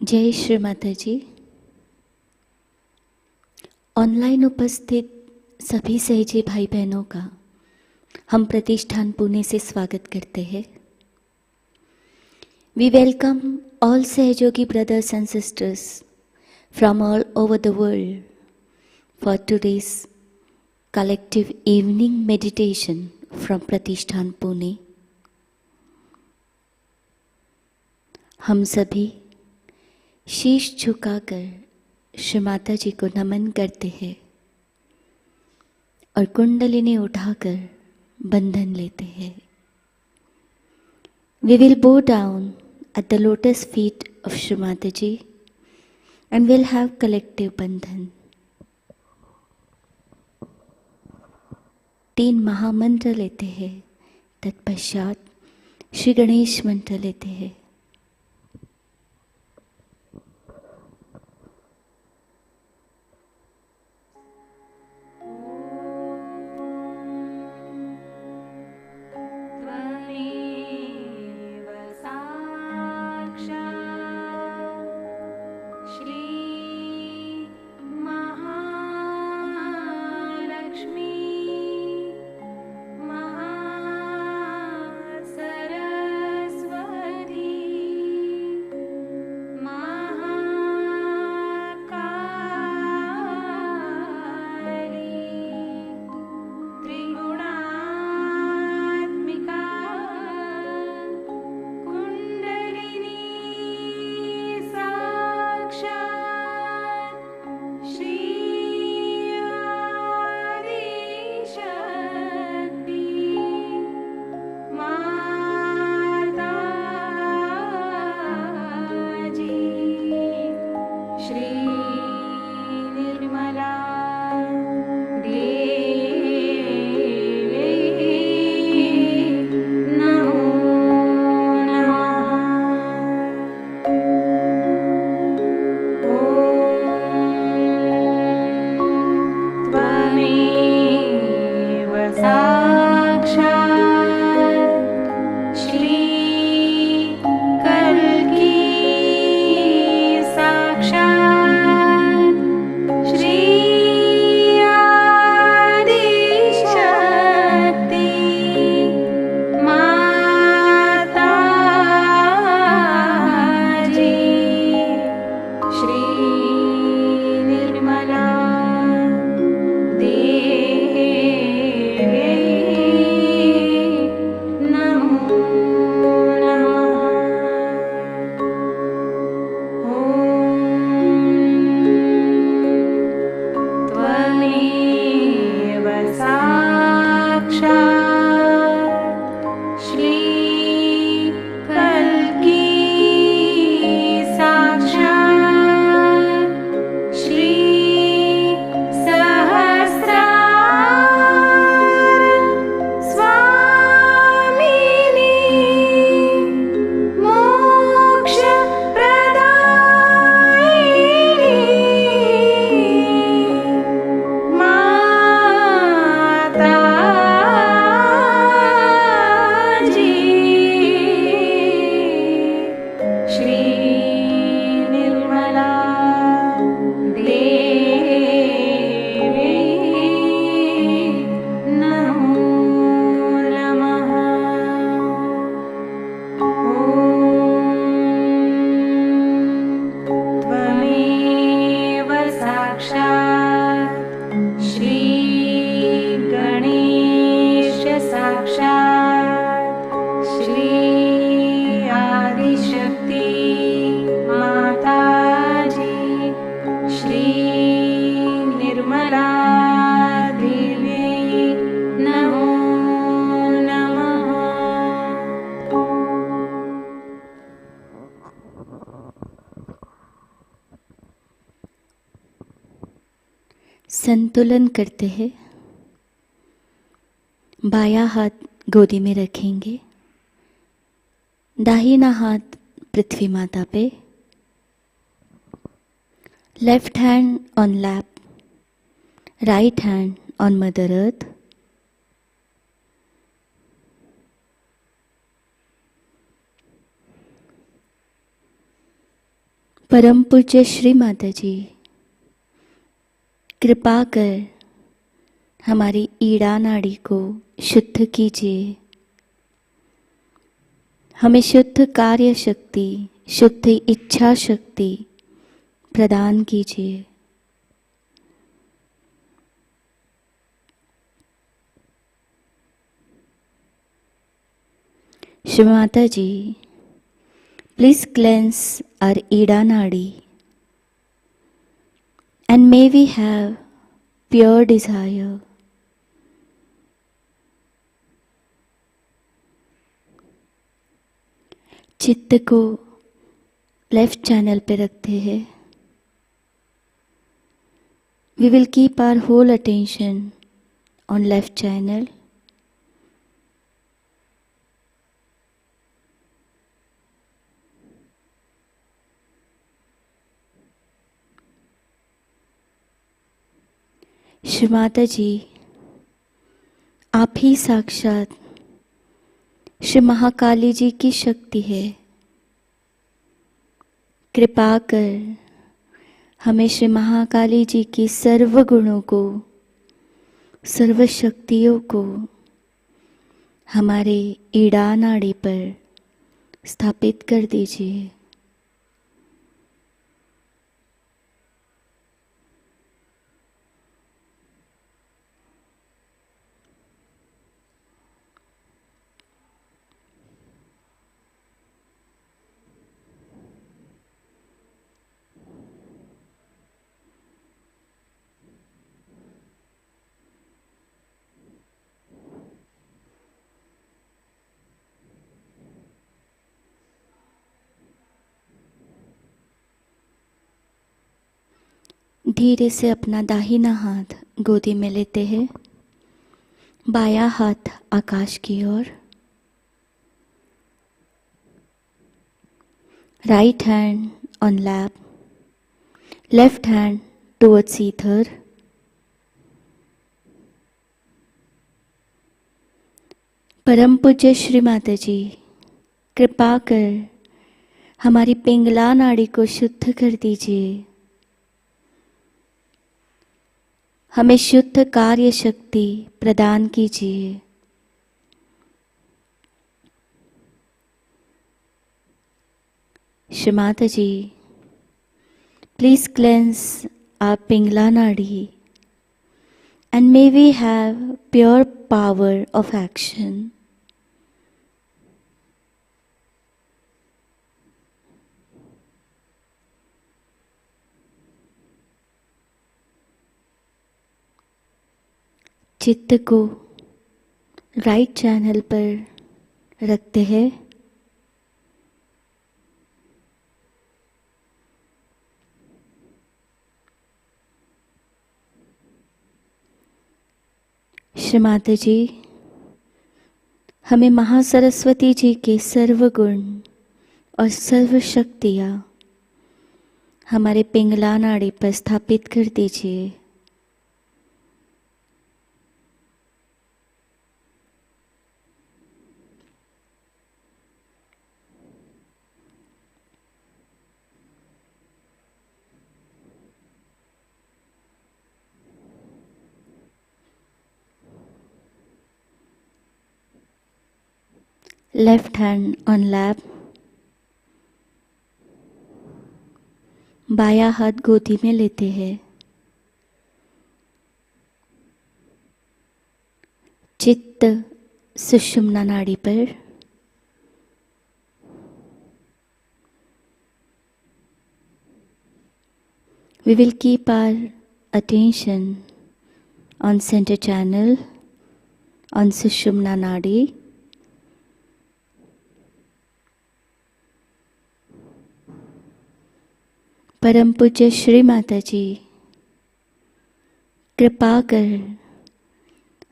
जय श्री माताजी। ऑनलाइन उपस्थित सभी सहजी भाई बहनों का हम प्रतिष्ठान पुणे से स्वागत करते हैं। We welcome all Sahajogi brothers and sisters from all over the world for today's collective evening meditation from Pratishthan Pune. हम सभी शीश झुकाकर श्री माता जी को नमन करते हैं और कुंडलिनी उठाकर बंधन लेते हैं। We will bow down at the lotus feet of Shri Mataji and will have collective बंधन। 3 महामंत्र लेते हैं, तत्पश्चात श्री गणेश मंत्र लेते हैं। संतुलन करते हैं। बायां हाथ गोदी में रखेंगे, दाहिना हाथ पृथ्वी माता पे, left hand on lap, right hand on mother earth. परम पूज्य श्री माताजी, कृपा कर हमारी ईड़ा नाड़ी को शुद्ध कीजिए। हमें शुद्ध कार्य शक्ति, शुद्ध इच्छा शक्ति प्रदान कीजिए। श्री माताजी, please cleanse our ida nadi and may we have pure desire. चित्त को लेफ्ट चैनल पे रखते हैं। We will keep our whole attention on left channel. Shri Mata जी, आप ही साक्षात श्री महाकाली जी की शक्ति है। कृपा कर हमें श्री महाकाली जी की सर्व गुणों को, सर्व शक्तियों को हमारे ईड़ा नाड़ी पर स्थापित कर दीजिए। धीरे से अपना दाहिना हाथ गोदी में लेते हैं, बायां हाथ आकाश की ओर, right hand on lap, left hand towards ether. परम पूज्य श्री माता जी, कृपा कर हमारी पिंगला नाड़ी को शुद्ध कर दीजिए। हमें शुद्ध कार्य शक्ति प्रदान कीजिए। श्री माता जी, प्लीज क्लेंस आवर पिंगला नाड़ी and may we have pure power of action. चित्त को राइट चैनल पर रखते हैं। श्री माता जी, हमें महासरस्वती जी के सर्व गुण और सर्व शक्तियाँ हमारे पिंगला नाड़ी पर स्थापित कर दीजिए। लेफ्ट हैंड ऑन लैप, बायां हाथ गोदी में लेते हैं। चित्त सुषुम्ना नाड़ी पर, we will keep our attention on center channel, on sushumna nadi. परम पूज्य श्री माता जी, कृपा कर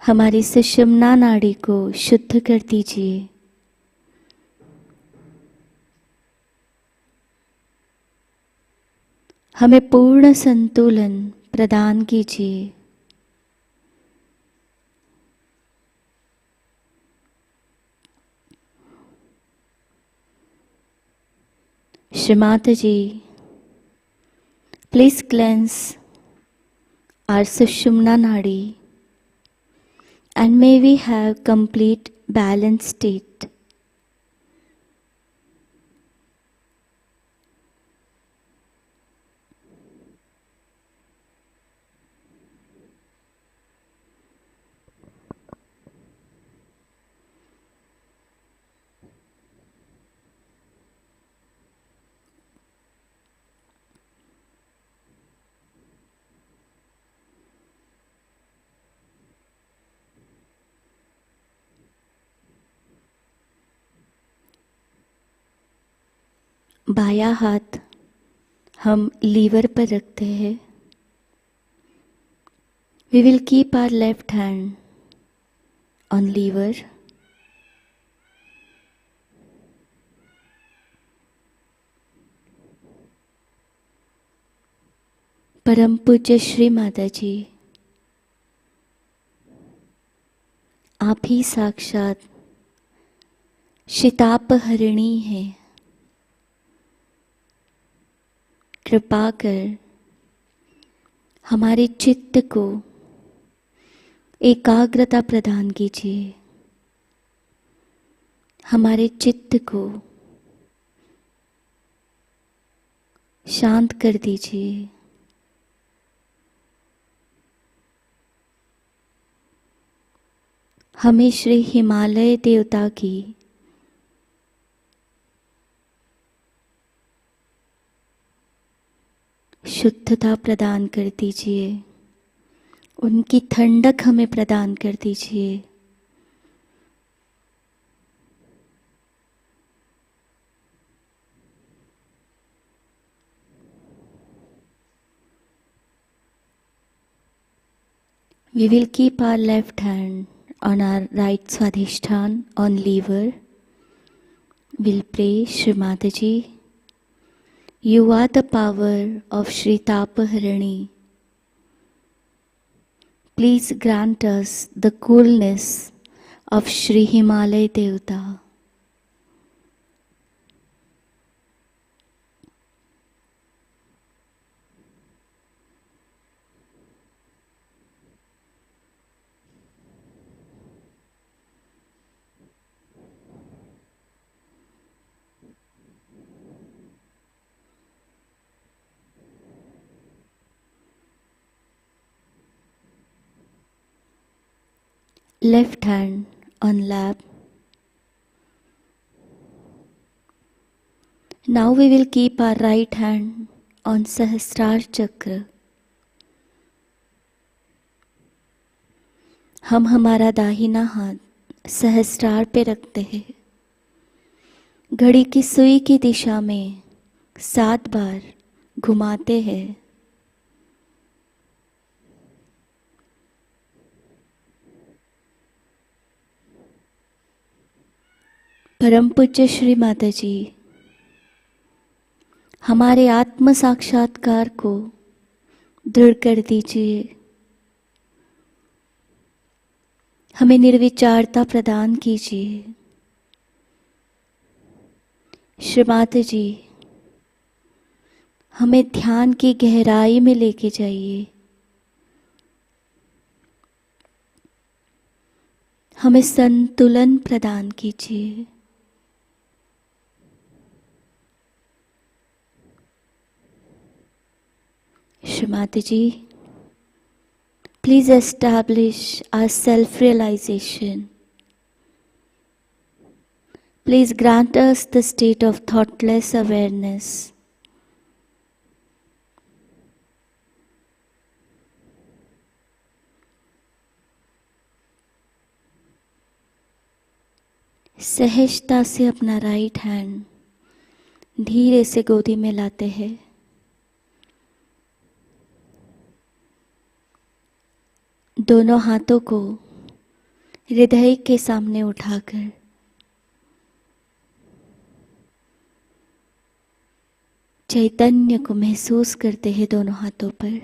हमारी सुषुम्ना नाड़ी को शुद्ध कर दीजिए। हमें पूर्ण संतुलन प्रदान कीजिए। श्री माता जी, Please cleanse our Sushumna Nadi and may we have complete balanced state. बायां हाथ हम लीवर पर रखते हैं. We will keep our left hand on lever. परम पूज्य श्री माताजी, आप ही साक्षात शितापहरिणी हैं. कृपा कर हमारे चित्त को एकाग्रता प्रदान कीजिए. हमारे चित्त को शांत कर दीजिए. हमें श्री हिमालय देवता की शुद्धता प्रदान कर दीजिए. उनकी ठंडक हमें प्रदान कर दीजिए. We will keep our left hand on our right swadhisthana on lever. We'll pray, Shri Mataji, you are the power of Shri Tapaharani. Please grant us the coolness of Shri Himalaya Devata. Left hand on lap. Now we will keep our right hand on Sahasrara Chakra. हम हमारा दाहिना हाथ सहस्रार पे रखते हैं. घड़ी की सुई की दिशा में 7 बार घुमाते हैं. परम पूज्य श्री माताजी, हमारे आत्म साक्षात्कार को दृढ़ कर दीजिए. हमें निर्विचारता प्रदान कीजिए. श्री माताजी, हमें ध्यान की गहराई में लेके जाइए. हमें संतुलन प्रदान कीजिए. Shri Mataji, please establish our self-realization. Please grant us the state of thoughtless awareness. सहजता से अपना राइट हैंड धीरे से गोदी में लाते हैं. दोनों हाथों को हृदय के सामने उठाकर चैतन्य को महसूस करते हैं दोनों हाथों पर.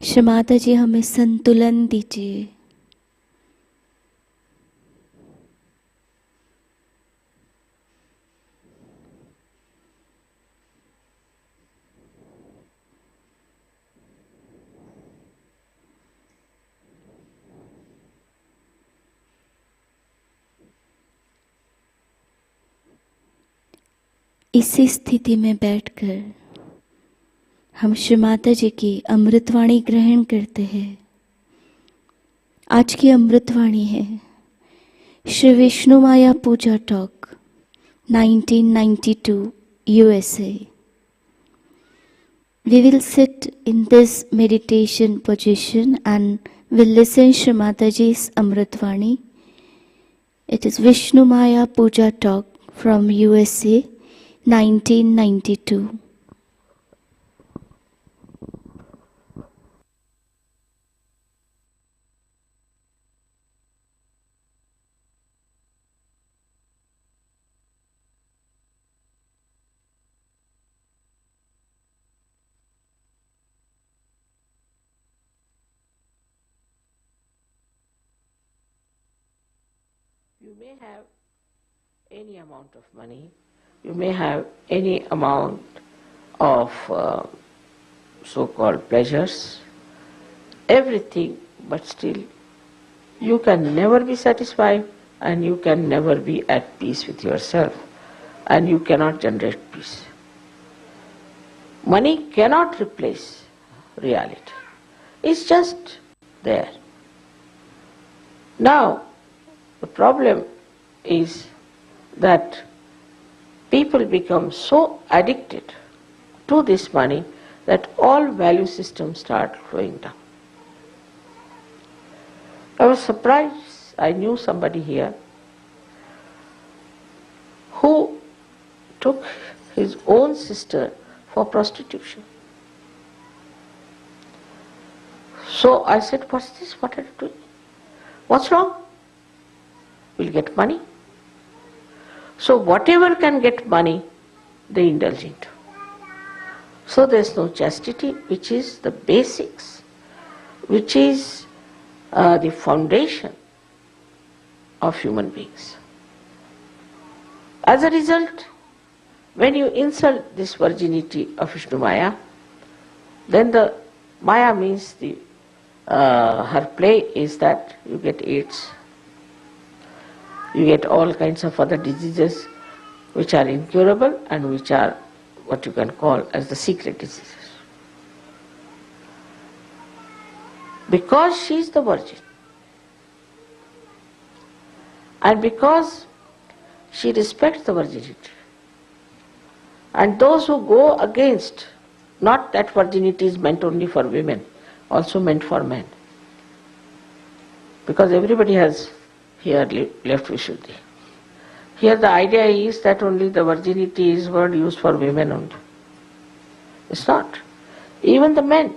श्री माता जी, हमें संतुलन दीजिए. इसी स्थिति में बैठकर हम श्री माता जी की अमृतवाणी ग्रहण करते हैं। आज की अमृतवाणी है श्री विष्णुमाया पूजा talk 1992 USA। We will sit in this meditation position and will listen Shri Mataji's Amritvani. It is Vishnumaya Puja Talk from USA 1992. You may have any amount of money, you may have any amount of so-called pleasures, everything, but still you can never be satisfied and you can never be at peace with yourself and you cannot generate peace. Money cannot replace reality. It's just there. Now, the problem is that people become so addicted to this money that all value systems start flowing down. I was surprised. I knew somebody here who took his own sister for prostitution. So I said, what's this? What are you doing? What's wrong? We'll get money. So whatever can get money, they indulge into. So there's no chastity, which is the basics, which is the foundation of human beings. As a result, when you insult this virginity of Vishnumaya, then the Maya means her play is that you get AIDS. You get all kinds of other diseases which are incurable and which are what you can call as the secret diseases. Because she is the virgin and because she respects the virginity, and those who go against, not that virginity is meant only for women, also meant for men, because everybody has here left Vishuddhi. Here the idea is that only the virginity is word used for women only. It's not. Even the men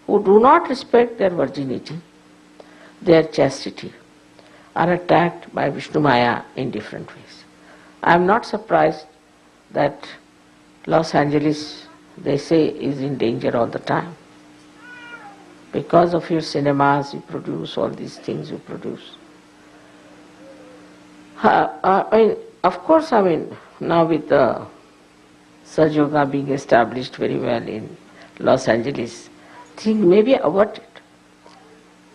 who do not respect their virginity, their chastity, are attacked by Vishnumaya in different ways. I am not surprised that Los Angeles, they say, is in danger all the time. Because of your cinemas you produce, all these things you produce. Of course, now with the Sahajayoga being established very well in Los Angeles, things may be averted.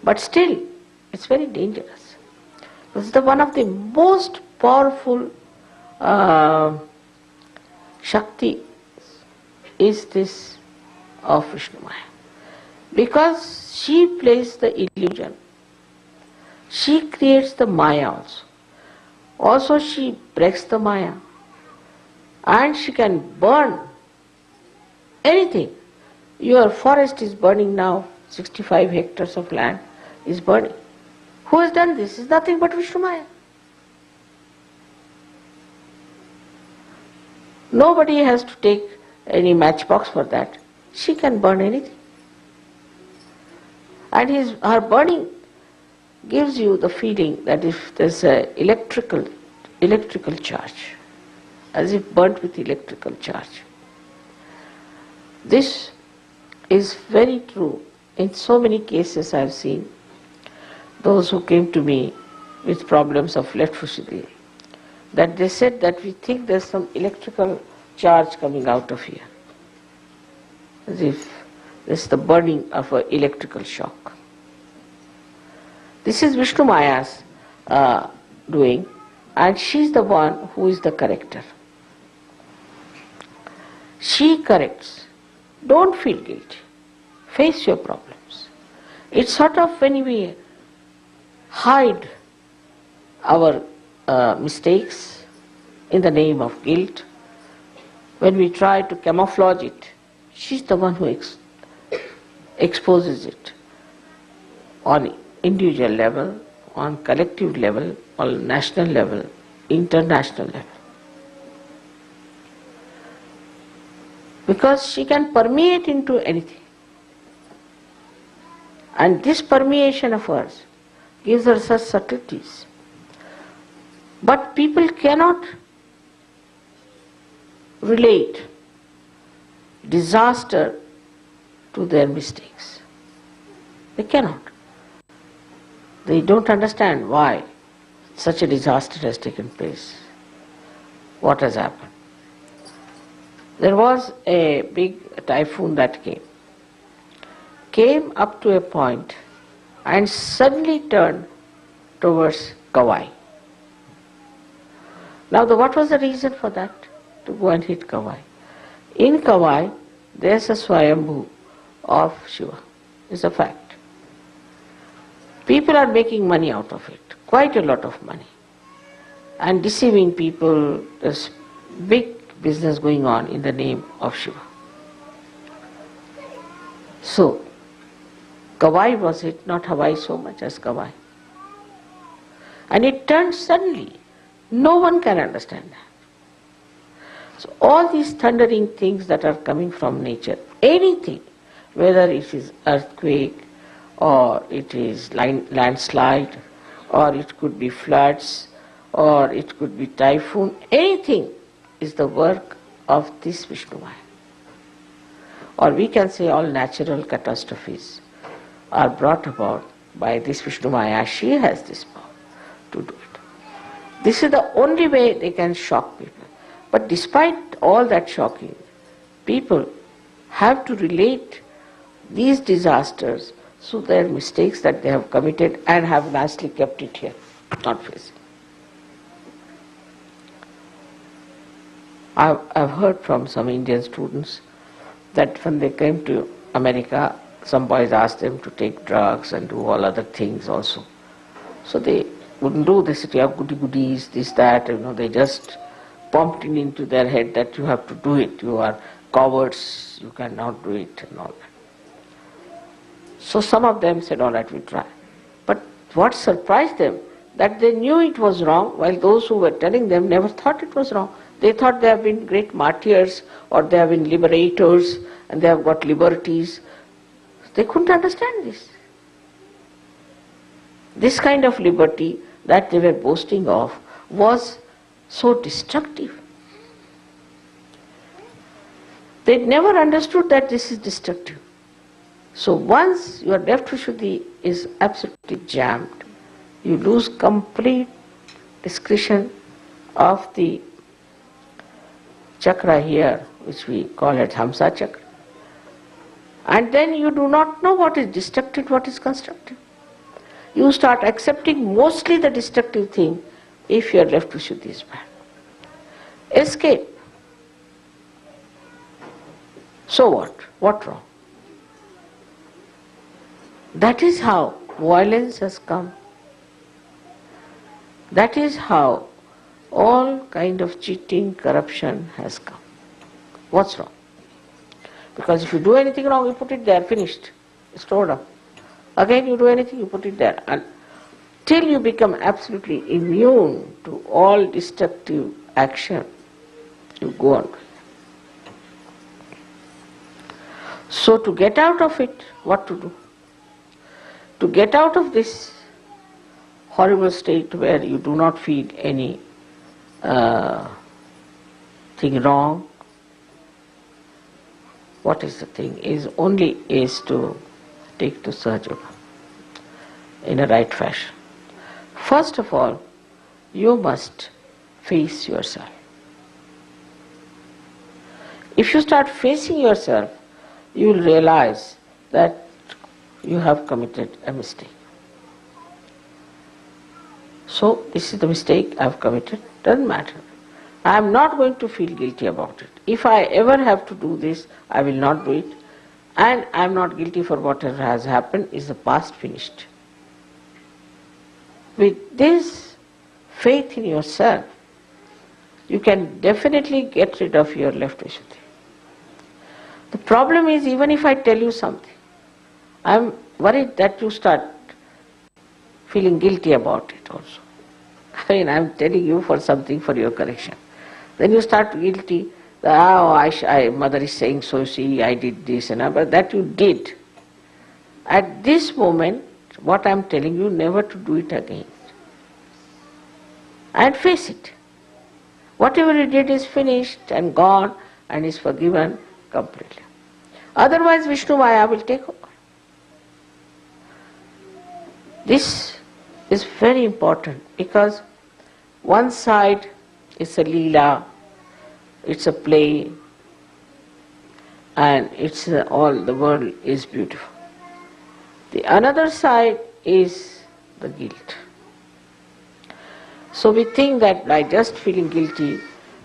But still, it's very dangerous. It's one of the most powerful Shakti is this of Vishnumaya. Because she plays the illusion. She creates the Maya also. Also she breaks the Maya. And she can burn anything. Your forest is burning now, 65 hectares of land is burning. Who has done this? It's nothing but Vishnumaya. Nobody has to take any matchbox for that. She can burn anything. And her burning gives you the feeling that if there's an electrical charge, as if burnt with electrical charge. This is very true. In so many cases I have seen those who came to me with problems of left Vishuddhi, that they said that we think there's some electrical charge coming out of here, as if there's the burning of an electrical shock. This is Vishnumaya's doing, and she's the one who is the corrector. She corrects. Don't feel guilty. Face your problems. It's sort of when we hide our mistakes in the name of guilt, when we try to camouflage it, she's the one who exposes it on individual level, on collective level, on national level, international level. Because she can permeate into anything. And this permeation of hers gives her such subtleties. But people cannot relate disaster to their mistakes. They cannot. They don't understand why such a disaster has taken place, what has happened. There was a big typhoon that came up to a point and suddenly turned towards Kauai. Now what was the reason for that, to go and hit Kauai? In Kauai, there's a Swayambhu of Shiva. It's a fact. People are making money out of it, quite a lot of money, and deceiving people. There's big business going on in the name of Shiva. So, Kauai was hit, not Hawaii so much as Kauai. And it turned suddenly. No one can understand that. So all these thundering things that are coming from nature, anything, whether it is earthquake, or it is landslide, or it could be floods, or it could be typhoon, anything is the work of this Vishnumaya. Or we can say all natural catastrophes are brought about by this Vishnumaya. She has this power to do it. This is the only way they can shock people. But despite all that shocking, people have to relate these disasters to their mistakes that they have committed and have nicely kept it here, not facing. I've heard from some Indian students that when they came to America, some boys asked them to take drugs and do all other things also. So they wouldn't do. They said, you have goodies, this, that, they just pumped it into their head that you have to do it. You are cowards, you cannot do it and all that. So some of them said, all right, we'll try. But what surprised them, that they knew it was wrong, while those who were telling them never thought it was wrong. They thought they have been great martyrs, or they have been liberators, and they have got liberties. They couldn't understand this. This kind of liberty that they were boasting of was so destructive. They never understood that this is destructive. So once your left Vishuddhi is absolutely jammed, you lose complete discretion of the chakra here, which we call it Hamsa chakra. And then you do not know what is destructive, what is constructive. You start accepting mostly the destructive thing if your left Vishuddhi is bad. Escape. So what? What wrong? That is how violence has come. That is how all kind of cheating, corruption has come. What's wrong? Because if you do anything wrong, you put it there, finished, stored up. Again you do anything, you put it there. Until you become absolutely immune to all destructive action, you go on. So to get out of it, what to do? To get out of this horrible state where you do not feel any thing wrong, what is the thing? Is to take to Sahajayoga in a right fashion. First of all, you must face yourself. If you start facing yourself, you will realize that you have committed a mistake. So this is the mistake I have committed, doesn't matter. I am not going to feel guilty about it. If I ever have to do this, I will not do it. And I am not guilty for whatever has happened, is the past finished. With this faith in yourself, you can definitely get rid of your left Vishuddhi. The problem is, even if I tell you something, I am worried that you start feeling guilty about it also. I mean, I am telling you for something for your correction. Then you start guilty, mother is saying so, see, I did this and that, but that you did. At this moment, what I am telling you, never to do it again. And face it. Whatever you did is finished and gone and is forgiven completely. Otherwise, Vishnumaya will take over. This is very important because one side is a leela, it's a play, and it's all the world is beautiful. The another side is the guilt. So we think that by just feeling guilty,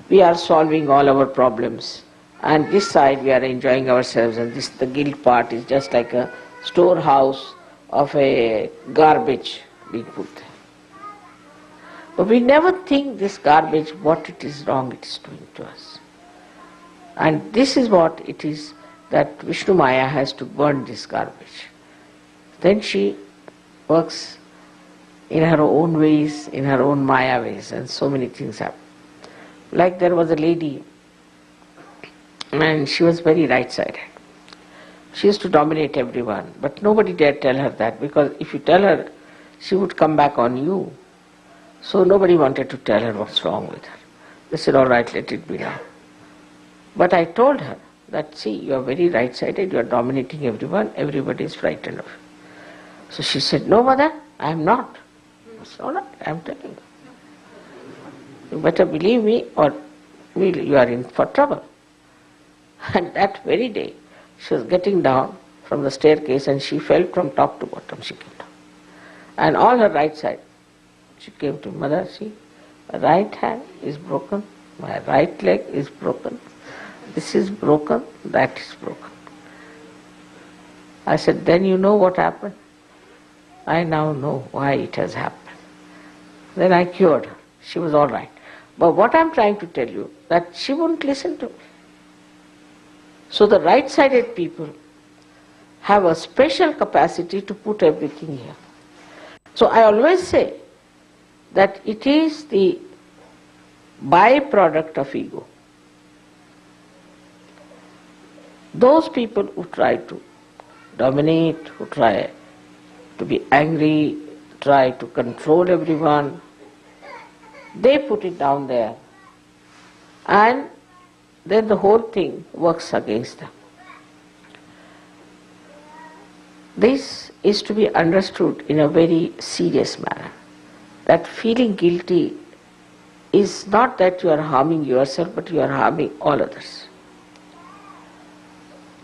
we are solving all our problems, and this side we are enjoying ourselves, and this the guilt part is just like a storehouse of a garbage being put there. But we never think this garbage, what it is wrong it is doing to us. And this is what it is that Vishnumaya has to burn this garbage. Then she works in her own ways, in her own Maya ways, and so many things happen. Like there was a lady, and she was very right-sided. She used to dominate everyone, but nobody dared tell her that, because if you tell her, she would come back on you. So nobody wanted to tell her what's wrong with her. They said, all right, let it be now. But I told her that, see, you are very right-sided, you are dominating everyone, everybody is frightened of you. So she said, no, mother, I am not. I said, all right, I am telling you. You better believe me or you are in for trouble. And that very day, she was getting down from the staircase and she fell from top to bottom, she came down. And all her right side, she came to mother, see, my right hand is broken, my right leg is broken, this is broken, that is broken. I said, then you know what happened? I now know why it has happened. Then I cured her. She was all right. But what I am trying to tell you, that she wouldn't listen to me. So the right-sided people have a special capacity to put everything here. So I always say that it is the byproduct of ego. Those people who try to dominate, who try to be angry, try to control everyone, they put it down there, and then the whole thing works against them. This is to be understood in a very serious manner, that feeling guilty is not that you are harming yourself, but you are harming all others.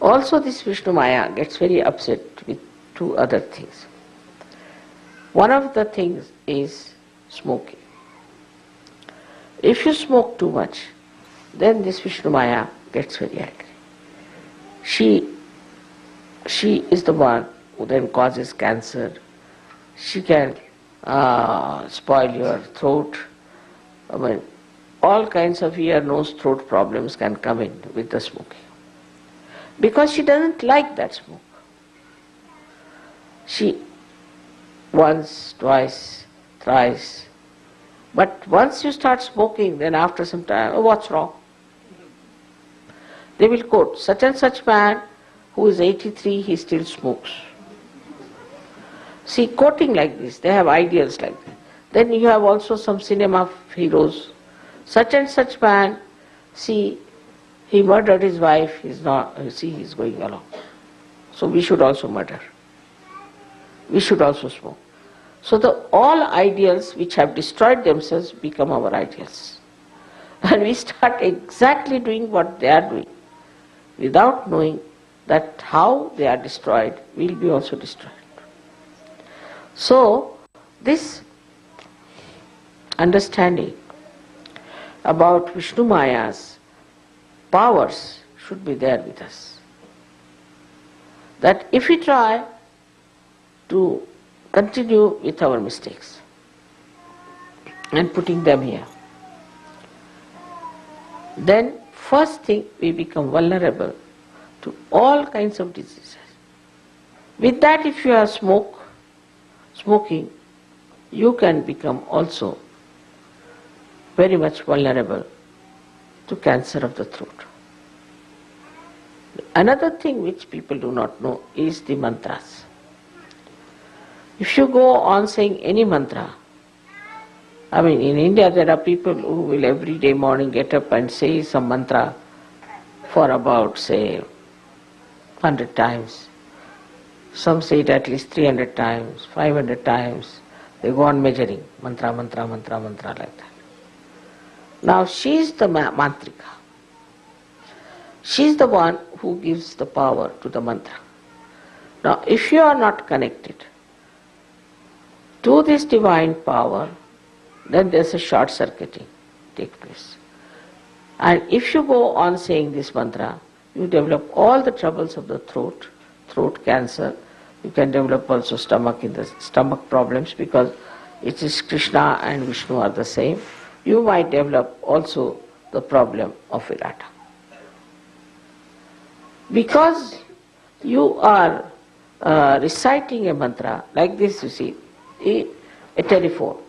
Also, this Vishnumaya gets very upset with two other things. One of the things is smoking. If you smoke too much, then this Vishnumaya gets very angry. She is the one who then causes cancer. She can spoil your throat. I mean, all kinds of ear, nose, throat problems can come in with the smoking. Because she doesn't like that smoke. She once, twice, thrice. But once you start smoking, then after some time, oh, what's wrong? They will quote, such and such man who is 83, he still smokes. See, quoting like this, they have ideals like that. Then you have also some cinema heroes. Such and such man, see, he murdered his wife, he's going along. So we should also murder. We should also smoke. So all ideals which have destroyed themselves become our ideals. And we start exactly doing what they are doing, without knowing that how they are destroyed, we will be also destroyed. So, this understanding about Vishnumaya's powers should be there with us. That if we try to continue with our mistakes and putting them here, then first thing we become vulnerable to all kinds of diseases. With that, if you are smoking, you can become also very much vulnerable to cancer of the throat. Another thing which people do not know is the mantras. If you go on saying any mantra, I mean, in India there are people who will every day morning get up and say some mantra for about, say, 100 times. Some say it at least 300 times, 500 times. They go on measuring mantra, mantra, mantra, mantra like that. Now she is the mantrika. She is the one who gives the power to the mantra. Now if you are not connected to this divine power, then there is a short circuiting take place. And if you go on saying this mantra, you develop all the troubles of the throat cancer. You can develop also stomach problems, because it is Krishna and Vishnu are the same. You might develop also the problem of Virata. Because you are reciting a mantra like this, you see, a telephone,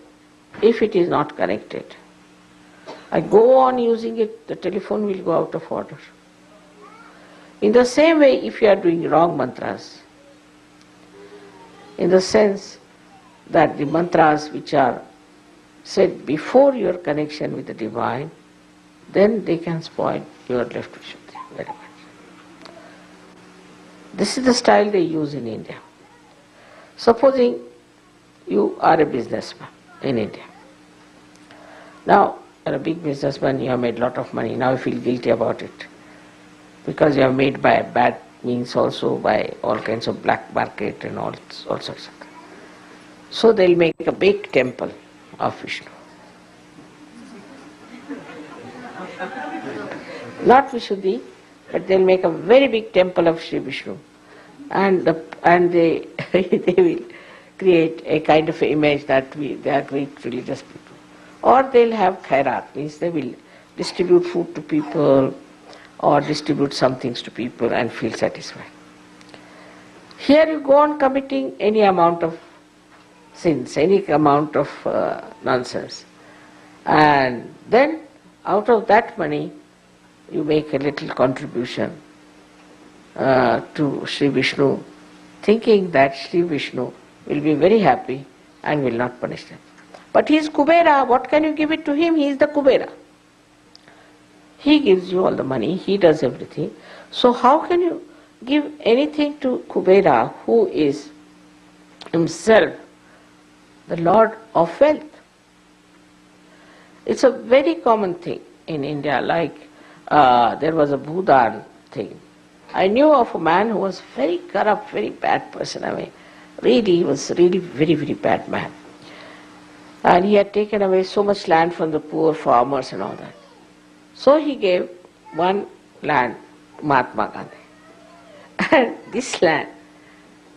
if it is not connected, I go on using it, the telephone will go out of order. In the same way, if you are doing wrong mantras, in the sense that the mantras which are said before your connection with the divine, then they can spoil your left Vishuddhi very much. This is the style they use in India. Supposing you are a businessman in India. Now, you are a big businessman, you have made a lot of money, now you feel guilty about it, because you have made by bad means also, by all kinds of black market and all sorts of things. So they'll make a big temple of Vishnu. Not Vishuddhi, but they'll make a very big temple of Shri Vishnu. And they they will create a kind of image that they are great religious people. Or they'll have khairat, means they will distribute food to people or distribute some things to people and feel satisfied. Here you go on committing any amount of sins, any amount of nonsense. And then out of that money you make a little contribution to Shri Vishnu, thinking that Shri Vishnu will be very happy and will not punish them. But he is Kubera, what can you give it to him? He is the Kubera. He gives you all the money, he does everything. So how can you give anything to Kubera, who is himself the Lord of wealth? It's a very common thing in India, like there was a Bhudan thing. I knew of a man who was very corrupt, very bad person. I mean, really, he was really very, very bad man. And he had taken away so much land from the poor farmers and all that. So he gave one land to Mahatma Gandhi. And this land,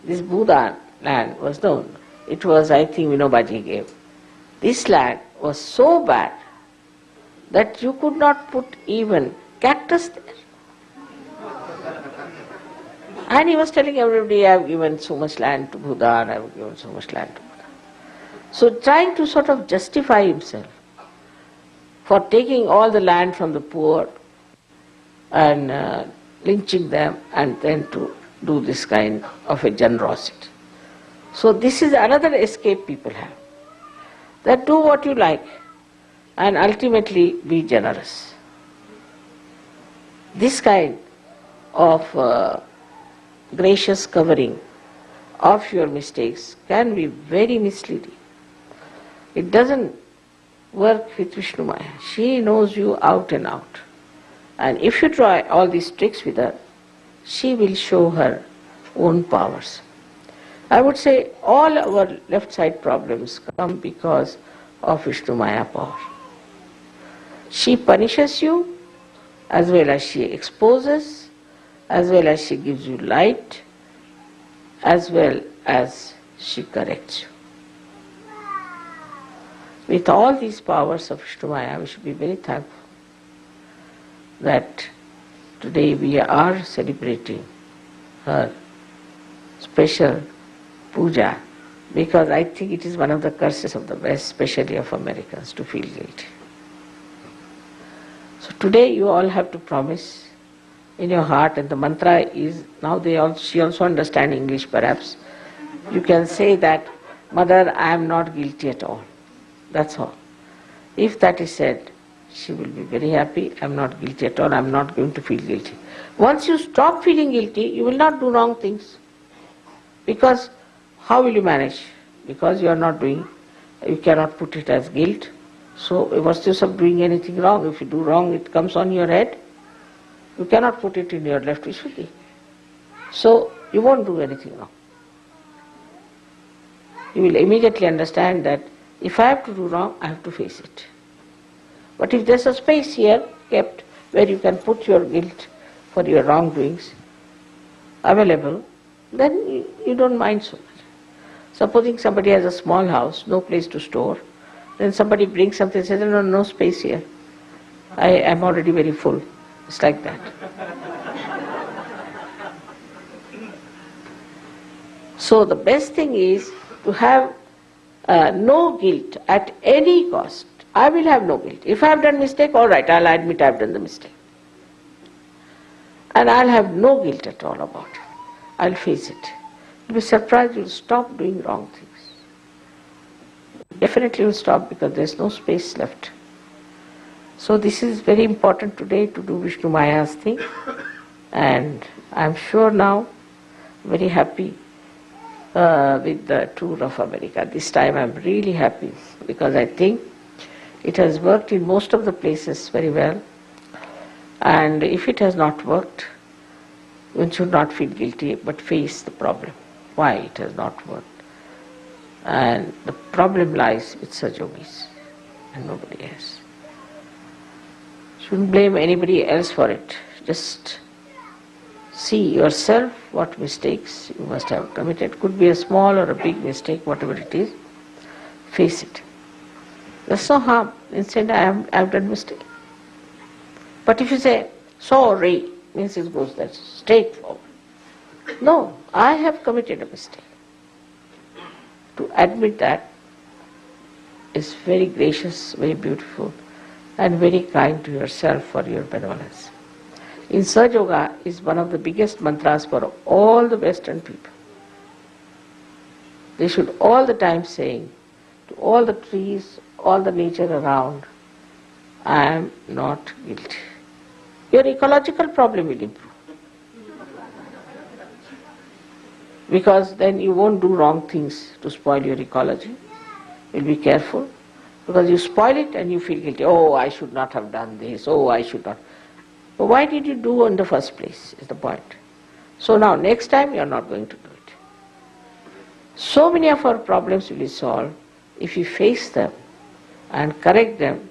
this Bhudan land was known. It was, I think, Mataji gave. This land was so bad that you could not put even cactus there. And he was telling everybody, I have given so much land to Bhutan, I have given so much land to Bhutan. So trying to sort of justify himself for taking all the land from the poor and lynching them, and then to do this kind of a generosity. So this is another escape people have. That do what you like and ultimately be generous. This kind of gracious covering of your mistakes can be very misleading. It doesn't work with Vishnumaya. She knows you out and out. And if you try all these tricks with her, she will show her own powers. I would say all our left side problems come because of Vishnumaya power. She punishes you as well as she exposes, as well as she gives you light, as well as she corrects you. With all these powers of Vishnumaya, we should be very thankful that today we are celebrating her special puja, because I think it is one of the curses of the West, especially of Americans, to feel guilty. So today you all have to promise in your heart, and the mantra is, now she also understands English perhaps, you can say that, Mother, I am not guilty at all. That's all. If that is said, she will be very happy. I am not guilty at all. I am not going to feel guilty. Once you stop feeling guilty, you will not do wrong things. Because how will you manage? Because you are not doing, you cannot put it as guilt. So what's the use of doing anything wrong? If you do wrong, it comes on your head. You cannot put it in your left Vishuddhi. So you won't do anything wrong. You will immediately understand that if I have to do wrong, I have to face it. But if there's a space here kept where you can put your guilt for your wrongdoings available, then you don't mind so much. Supposing somebody has a small house, no place to store, then somebody brings something and says, no space here. I am already very full. It's like that. So the best thing is to have no guilt at any cost. I will have no guilt. If I have done mistake, all right, I'll admit I have done the mistake. And I'll have no guilt at all about it. I'll face it. You'll be surprised, you'll stop doing wrong things. Definitely you'll stop because there's no space left. So this is very important today to do Vishnumaya's thing. And I'm sure now, very happy with the tour of America. This time I'm really happy because I think it has worked in most of the places very well. And if it has not worked, one should not feel guilty but face the problem. Why it has not worked. And the problem lies with Sajogis and nobody else. Shouldn't blame anybody else for it. Just see yourself what mistakes you must have committed. Could be a small or a big mistake, whatever it is. Face it. There's no harm. Instead, I have done mistake. But if you say, sorry, means it goes that straightforward. No, I have committed a mistake. To admit that is very gracious, very beautiful, and very kind to yourself for your benevolence. In Sahajayoga is one of the biggest mantras for all the Western people. They should all the time saying to all the trees, all the nature around, I am not guilty. Your ecological problem will improve. Because then you won't do wrong things to spoil your ecology. You'll be careful. Because you spoil it and you feel guilty. Oh, I should not have done this. Oh, I should not. But why did you do in the first place is the point. So now next time you are not going to do it. So many of our problems will be solved if you face them and correct them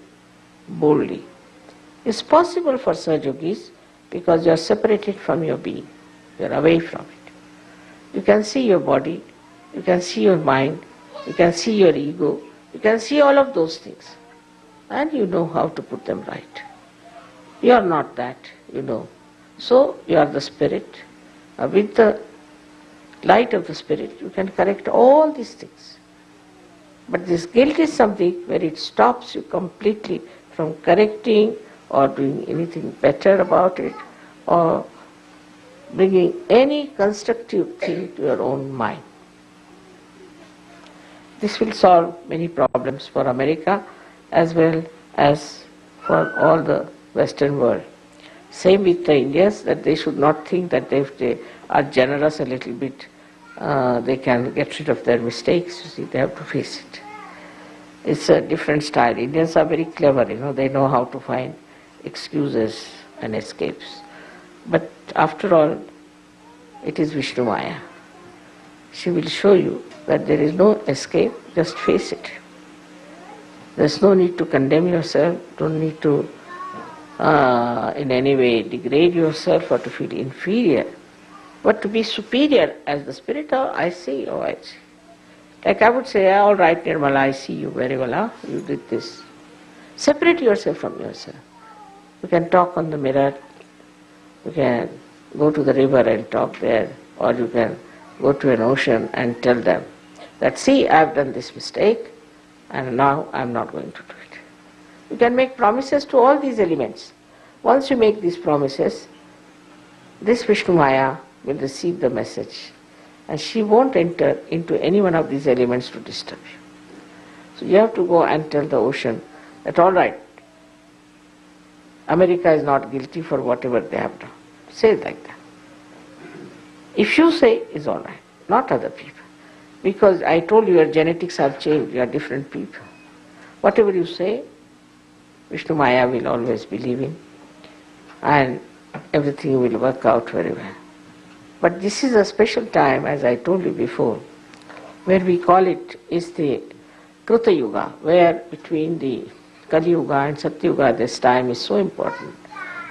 boldly. It's possible for Sahajogis because you are separated from your being. You are away from it. You can see your body, you can see your mind, you can see your ego, you can see all of those things. And you know how to put them right. You are not that, you know. So you are the spirit. With the light of the spirit, you can correct all these things. But this guilt is something where it stops you completely from correcting or doing anything better about it or bringing any constructive thing to your own mind. This will solve many problems for America as well as for all the Western world. Same with the Indians, that they should not think that if they are generous a little bit, they can get rid of their mistakes. You see, they have to face it. It's a different style. Indians are very clever, they know how to find excuses and escapes. But after all, it is Vishnumaya. She will show you that there is no escape, just face it. There's no need to condemn yourself, don't need to in any way degrade yourself or to feel inferior, but to be superior as the spirit. Oh, I see, oh, I see. Like I would say, all right, Nirmala, I see you very well, huh? You did this. Separate yourself from yourself. You can talk on the mirror, you can go to the river and talk there, or you can go to an ocean and tell them that, see, I have done this mistake and now I am not going to do it. You can make promises to all these elements. Once you make these promises, this Vishnumaya will receive the message and she won't enter into any one of these elements to disturb you. So you have to go and tell the ocean that, all right, America is not guilty for whatever they have done. Say it like that. If you say, it's all right, not other people. Because I told you, your genetics have changed, you are different people. Whatever you say, Vishnumaya will always believe in, and everything will work out very well. But this is a special time, as I told you before, where we call it is the Kruta Yuga, where between the Kali Yuga and Satya Yuga, this time is so important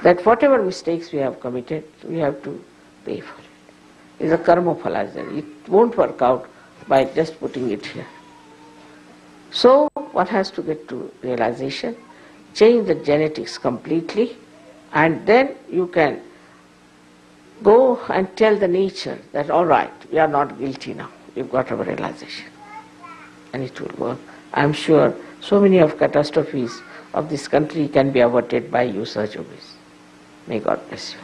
that whatever mistakes we have committed, we have to pay for it. It's a karma phala. It won't work out by just putting it here. So one has to get to realization, change the genetics completely, and then you can go and tell the nature that, all right, we are not guilty now. We've got our realization. And it will work. I'm sure so many of catastrophes of this country can be averted by you, Sahajayogis. May God bless you.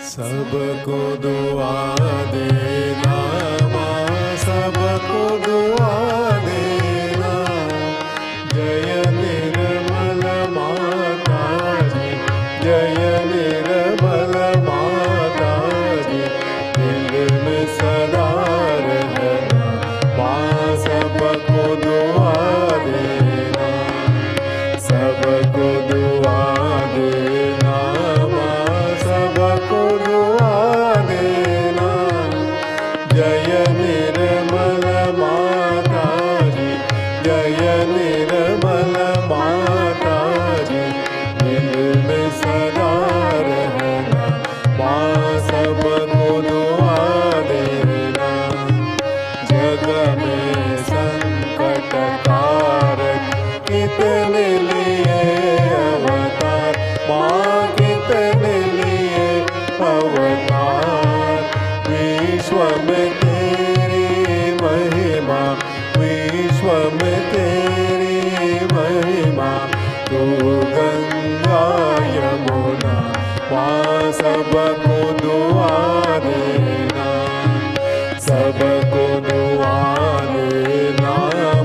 सबको दुआ देना माँ, सबको दुआ देना। जय निर्मल माता जी, जय निर्मल माता जी, दिल में सदा रहना माँ, सबको दुआ देना, सबको दुआ देना माँ, सबको दुआ देना। जय निर्मल माता जी, जय निर्मल माता जी, दिल में सदा रहना माँ, सबको दुआ देना। जग में संकट कारक कितने लिए अवतार माँ, कितने लिए अवतार। विश्व में तेरी महिमा, विश्व में तेरी महिमा, तू गंगा यमुना माँ, सबको दुआ देना, सबको दुआ देना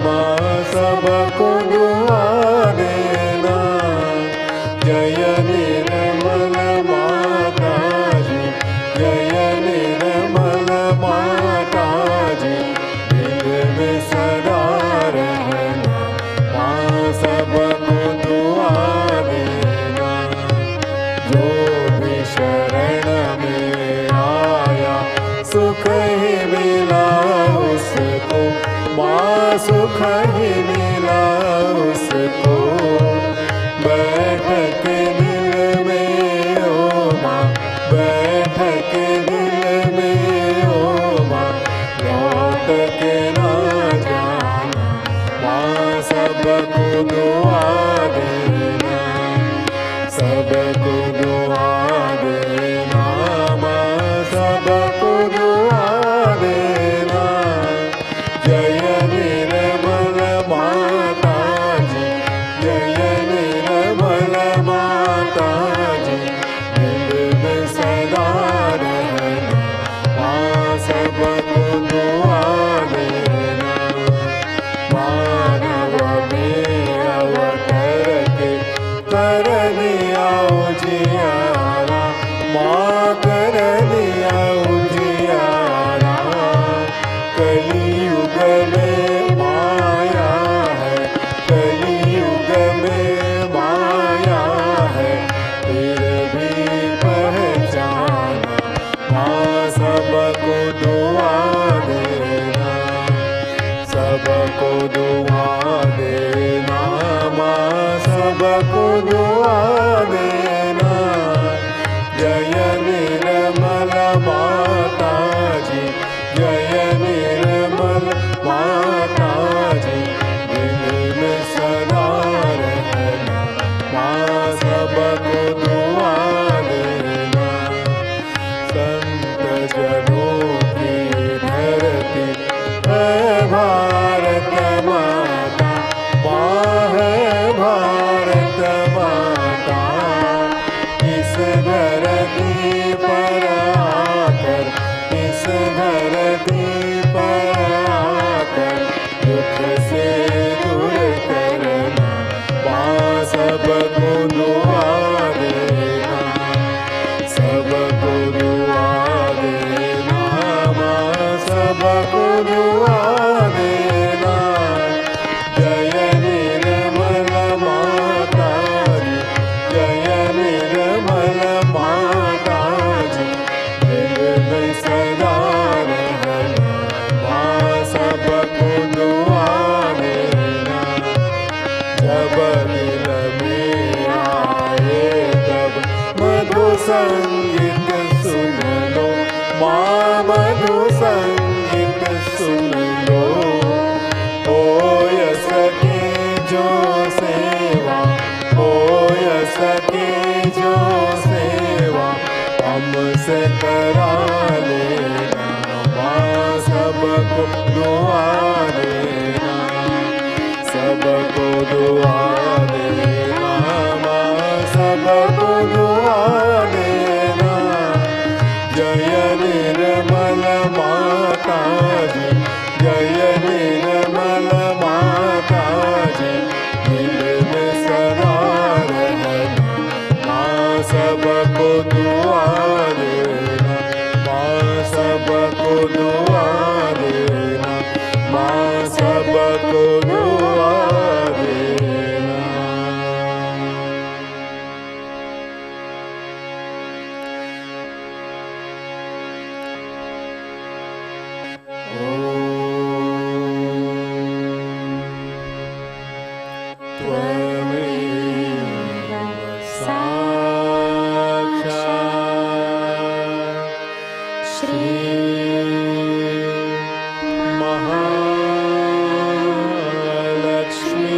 माँ, सबको दुआ देना। जय निर्मल माता जी, जय निर्मल माता जी, दिल में सदा रहना माँ, सबको दुआ देना। जो भी शरण में आया सुख ही मिला उसको माँ, सुख ही मिला उसको। बैठ के दिल में ओ माँ, बैठ के दिल में ओ माँ, लौट के ना जाना माँ, सबको दुआ देना, सबको दुआ देना माँ, सबको दुआ देना। जय निर्मल माता जी, जय निर्मल माता जी, दिल में सदा रहना माँ, सबको दुआ देना। मानव में अवतर के कर दिया उजियारा माँ, कर दिया उजियारा। कलियुग में माया है, कलियुग में माया है, फिर भी पहचाना माँ, सबको दुआ देना, सबको दुआ देना माँ, सबको दुआ देना। जय निर्मल माता जी, जय निर्मल माता जी, दिल में सदा रहना माँ, सबको दुआ देना। संत जनों की धरती है भारत माता माँ, है भारत माता। इस धरती पर आकर, इस धरती पर आकर, दुख से दूर करना माँ, सबको दुआ देना, सबको दुआ देना माँ, सबको दुआ देना। जय निर्मल माता जी, जय निर्मल माता जी, दिल में सदा रहना माँ, सबको दुआ देना। जब दिल में आए तब मधु संगीत सुन लो माँ, मधु संगीत सुन लो। होय सके जो सेवा, होय सके जो सेवा, हमसे करा लेना माँ, सबको दुआ देना, सबको दुआ देना माँ, सबको दुआ देना। Shri Mahalakshmi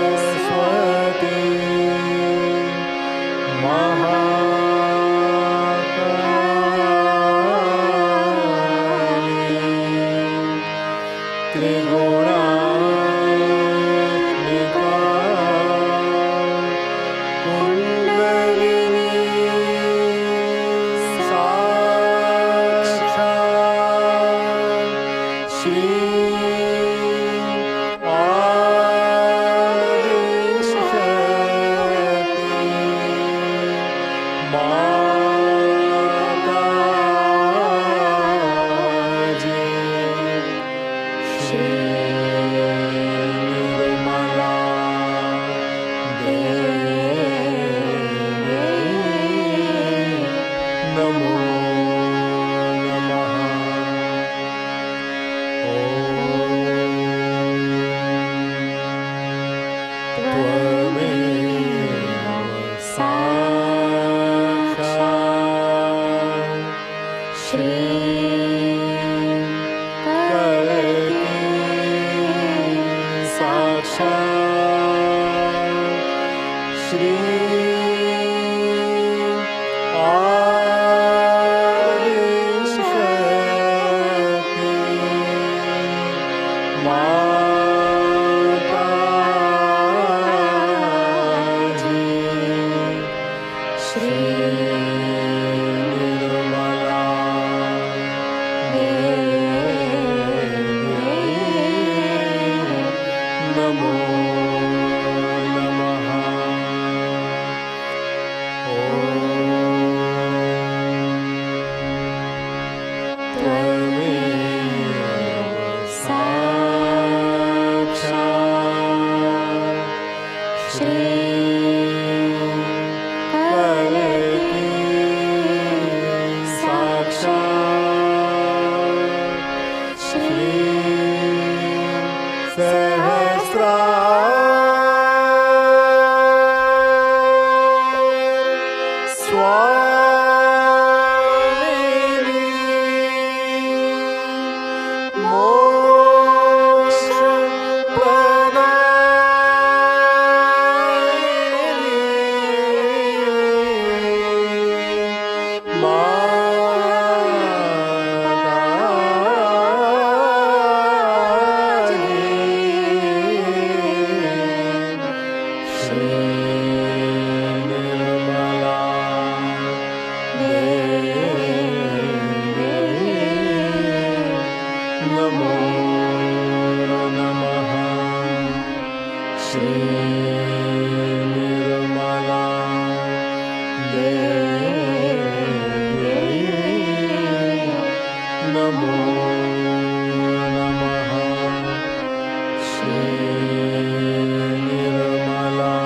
Mahasaraswati Mahakali Trigunanika Kundalini Sakshat Shri Mataji Shri Nirmala Devi Namo Namaha Tvameva Sakshat Shri Kalki Sakshat Shri Adishakti Mataji Shri Nirmala Devi Namo Namaha Tvameva Sakshat Shri Kalki Sakshat Shri Swamini Moksha Pradayini Mataji Shri Nirmala Devi Namo Namaha Shri Nirmala Devi Namo Namaha Shri Nirmala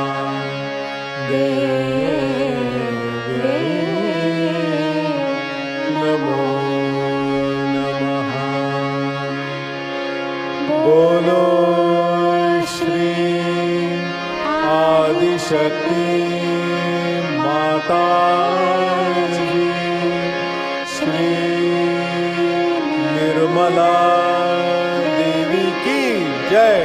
Devi Namo Namaha Bolo Shri Adishakti Mataji Shri Nirmala Devi ki Jai.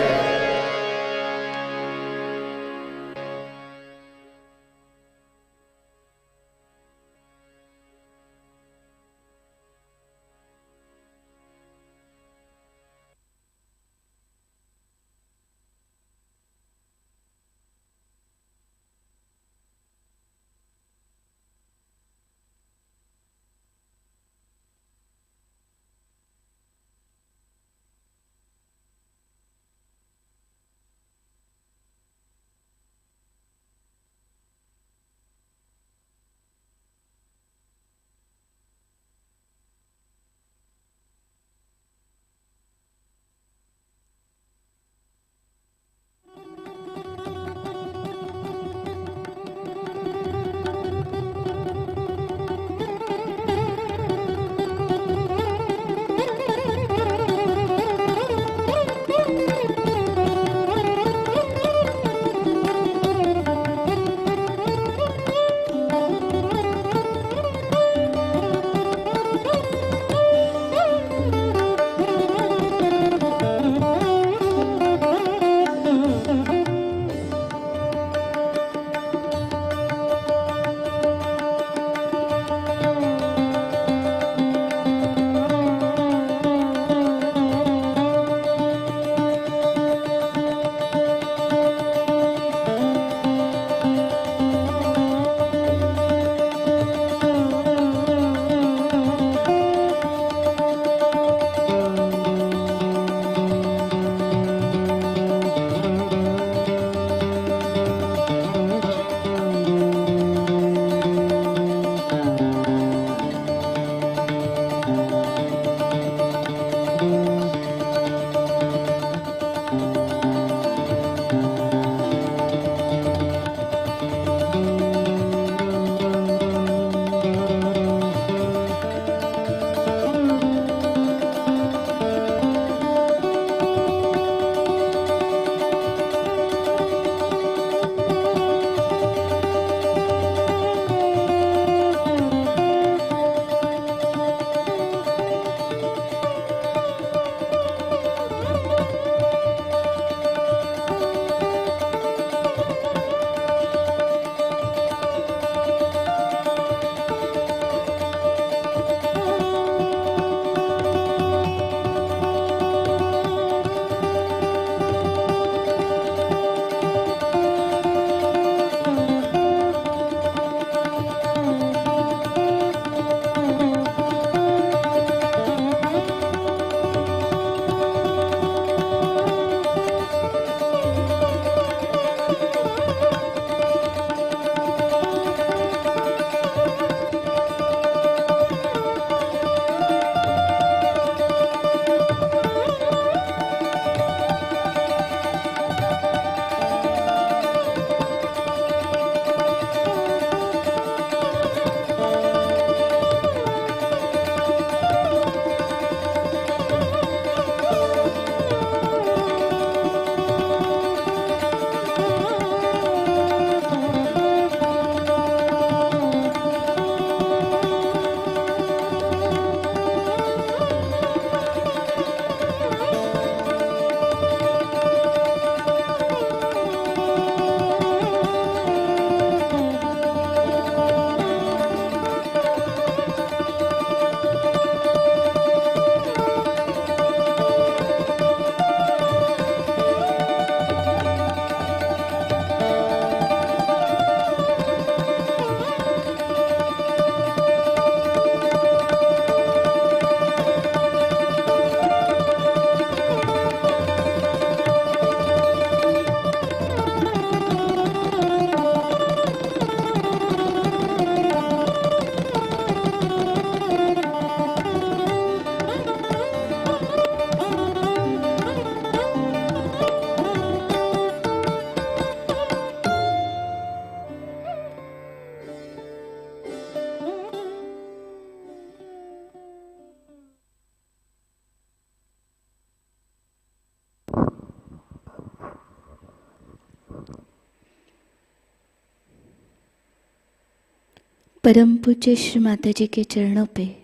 परम पूज्य श्री माताजी के चरणों पे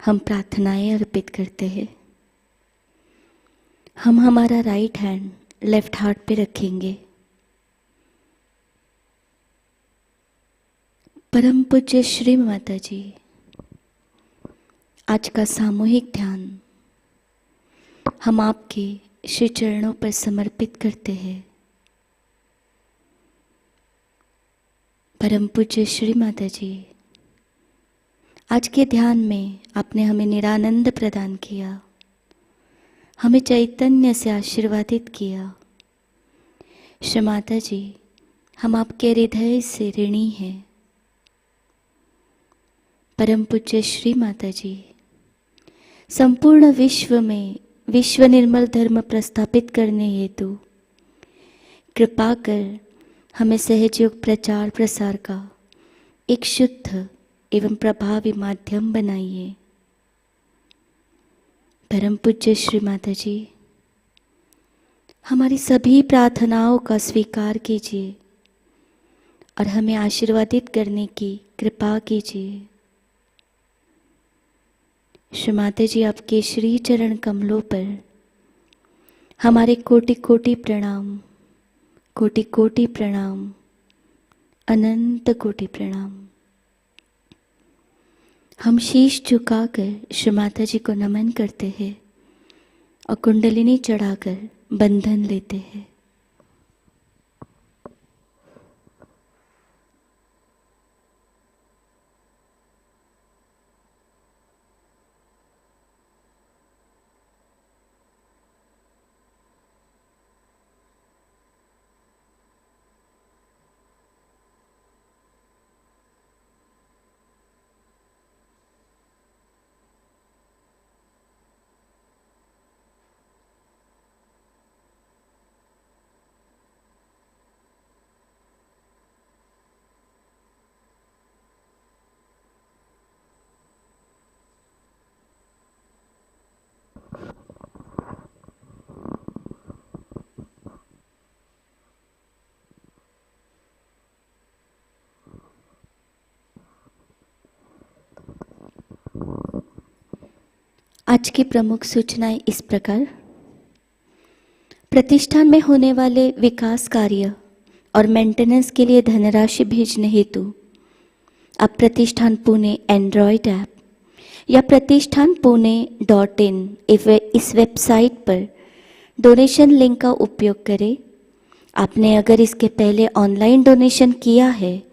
हम प्रार्थनाएं अर्पित करते हैं। हम हमारा राइट हैंड लेफ्ट हार्ट पे रखेंगे। परम पूज्य श्री माताजी, आज का सामूहिक ध्यान हम आपके श्री चरणों पर समर्पित करते हैं। परम पूज्य श्री माताजी, आज के ध्यान में आपने हमें निरानंद प्रदान किया, हमें चैतन्य से आशीर्वादित किया। श्री माताजी, हम आपके हृदय से ऋणी हैं। परम पूज्य श्री माताजी, संपूर्ण विश्व में विश्व निर्मल धर्म प्रस्थापित करने हेतु कृपा कर हमें सहजयोग प्रचार प्रसार का एक शुद्ध एवं प्रभावी माध्यम बनाइए। परम पूज्य श्री माताजी, हमारी सभी प्रार्थनाओं का स्वीकार कीजिए और हमें आशीर्वादित करने की कृपा कीजिए। श्री माताजी, आपके श्री चरण कमलों पर हमारे कोटि कोटि प्रणाम, कोटि कोटि प्रणाम, अनंत कोटि प्रणाम। हम शीश झुकाकर श्री माताजी को नमन करते हैं और कुंडलिनी चढ़ाकर बंधन लेते हैं। आज की प्रमुख सूचनाएं इस प्रकार। प्रतिष्ठान में होने वाले विकास कार्य और मेंटेनेंस के लिए धनराशि भेजने हेतु आप प्रतिष्ठान पुणे एंड्रॉयड ऐप या प्रतिष्ठान पुणे.in इस वेबसाइट पर डोनेशन लिंक का उपयोग करें। आपने अगर इसके पहले ऑनलाइन डोनेशन किया है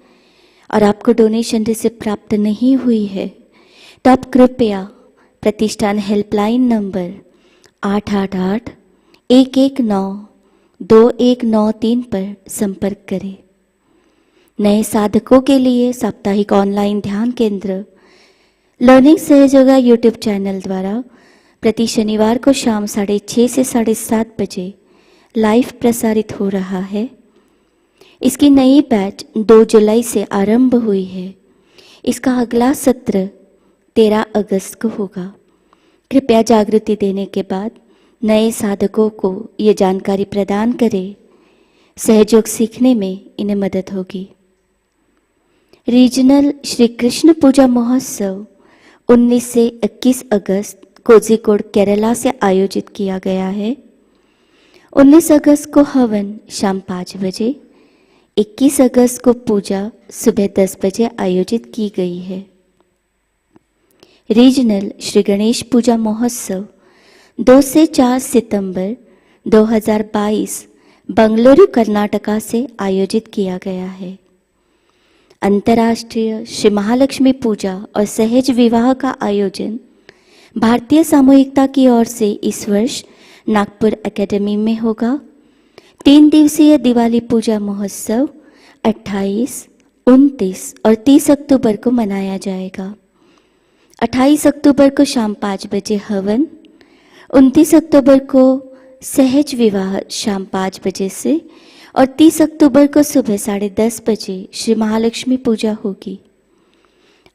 और आपको डोनेशन रिसिप्ट प्राप्त नहीं हुई है तो आप कृपया प्रतिष्ठान हेल्पलाइन नंबर 888-119-2193 पर संपर्क करें। नए साधकों के लिए साप्ताहिक ऑनलाइन ध्यान केंद्र लर्निंग सहयोगा यूट्यूब चैनल द्वारा प्रति शनिवार को शाम 6:30 से 7:30 बजे लाइव प्रसारित हो रहा है। इसकी नई बैच 2 जुलाई से आरंभ हुई है। इसका अगला सत्र 13 अगस्त को होगा। कृपया जागृति देने के बाद नए साधकों को ये जानकारी प्रदान करें। सहयोग सीखने में इन्हें मदद होगी। रीजनल श्री कृष्ण पूजा महोत्सव 19 से 21 अगस्त कोझिकोड केरला से आयोजित किया गया है। 19 अगस्त को हवन शाम 5 बजे, 21 अगस्त को पूजा सुबह 10 बजे आयोजित की गई है। रीजनल श्री गणेश पूजा महोत्सव 2 से 4 सितंबर 2022 बंगलुरु कर्नाटका से आयोजित किया गया है। अंतर्राष्ट्रीय श्री महालक्ष्मी पूजा और सहज विवाह का आयोजन भारतीय सामूहिकता की ओर से इस वर्ष नागपुर एकेडमी में होगा। 3 दिवसीय दिवाली पूजा महोत्सव 28, 29 और 30 अक्टूबर को मनाया जाएगा। 28 अक्टूबर को शाम 5 बजे हवन, 29 अक्टूबर को सहज विवाह शाम 5 बजे से और 30 अक्टूबर को सुबह 10:30 बजे श्री महालक्ष्मी पूजा होगी।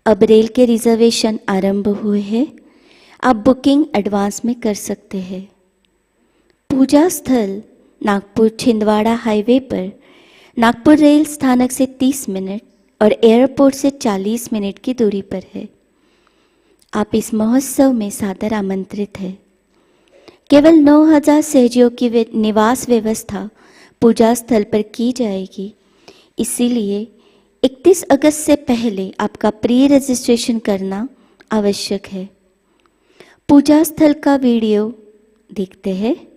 अब रेल के रिजर्वेशन आरंभ हुए हैं। आप बुकिंग एडवांस में कर सकते हैं। पूजा स्थल नागपुर छिंदवाड़ा हाईवे पर नागपुर रेल स्थानक से 30 मिनट और एयरपोर्ट से 40 मिनट की दूरी पर है। आप इस महोत्सव में सादर आमंत्रित हैं। केवल 9,000 सहजोग की निवास व्यवस्था पूजा स्थल पर की जाएगी, इसीलिए 31 अगस्त से पहले आपका प्री रजिस्ट्रेशन करना आवश्यक है। पूजा स्थल का वीडियो देखते हैं।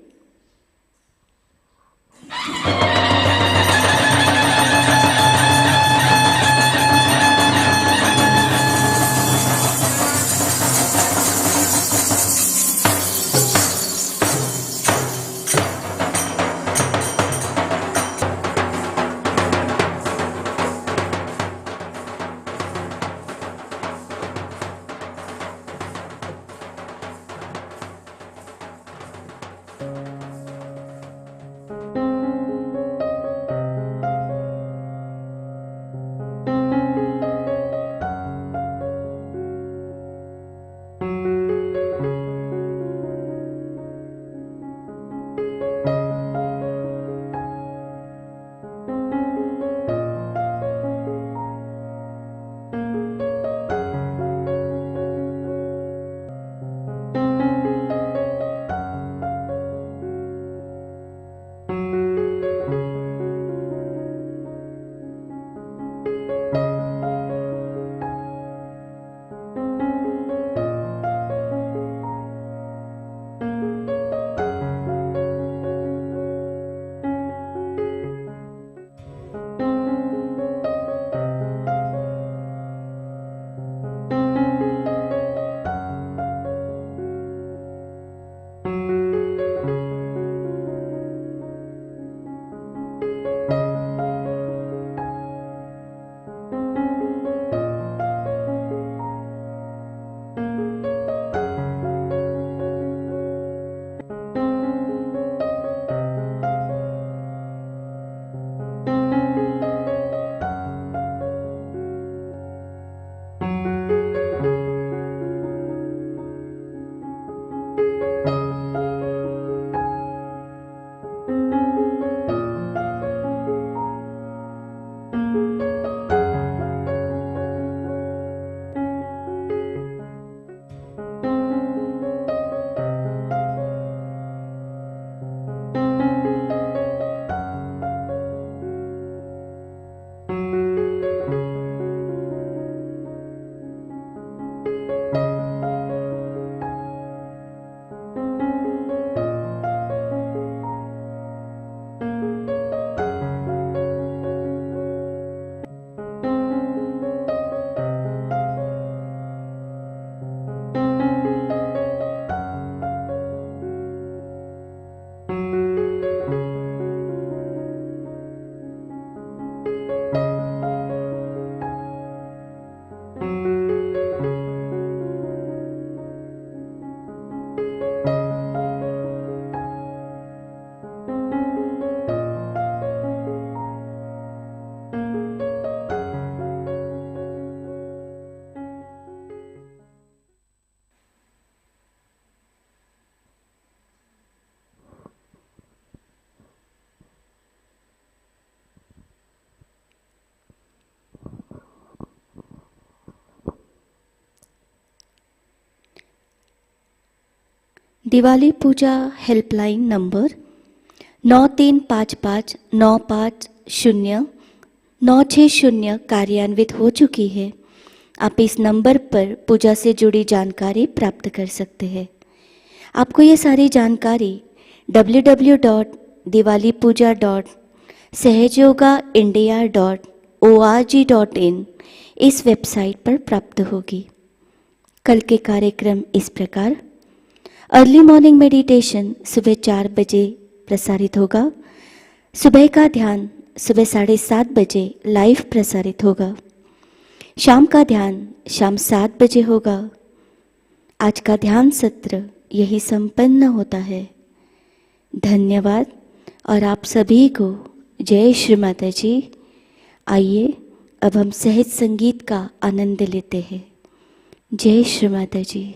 दिवाली पूजा हेल्पलाइन नंबर 9355950960 कार्यान्वित हो चुकी है। आप इस नंबर पर पूजा से जुड़ी जानकारी प्राप्त कर सकते हैं। आपको ये सारी जानकारी www.diwalipuja.sahajayogaindia.org.in इस वेबसाइट पर प्राप्त होगी। कल के कार्यक्रम इस प्रकार: अर्ली मॉर्निंग मेडिटेशन सुबह 4 बजे प्रसारित होगा। सुबह का ध्यान सुबह 7:30 बजे लाइव प्रसारित होगा। शाम का ध्यान शाम 7 बजे होगा। आज का ध्यान सत्र यही संपन्न होता है। धन्यवाद और आप सभी को जय श्री माताजी। आइए अब हम सहज संगीत का आनंद लेते हैं। जय श्री माताजी।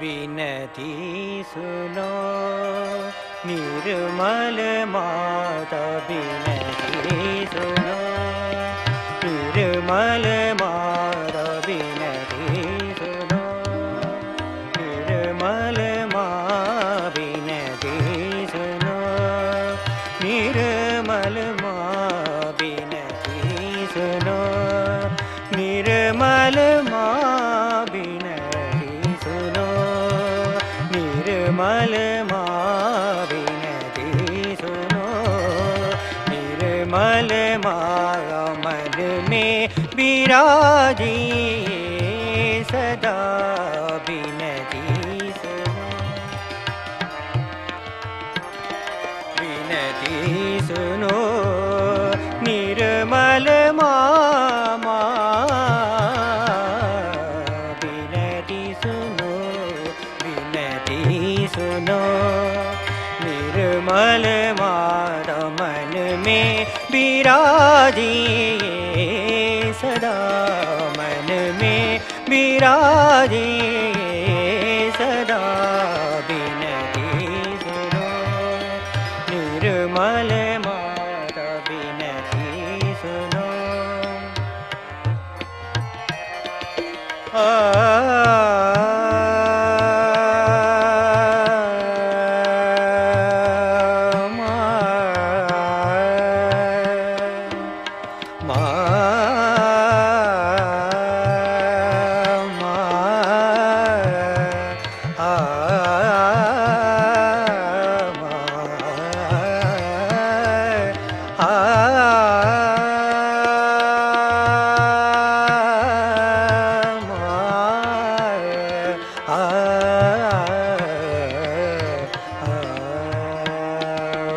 विनती सुनो निर्मल माता विनती सुनो निर्मल माता विनती सुनो निर्मल माँ विनती सुनो निर्मल माँ विनती सुनो निर्मल माँ विनती सुनो निर्मल माँ विनती सुनो निर्मल माँ मन में विराजी सदा विनती सुनो विनती सुनो निर्मल माँ विनती सुनो विनती सुनो निर्मल माता मन में विराजी सदा मन में विराजी सदा विनती सुनो निर्मल माता विनती सुनो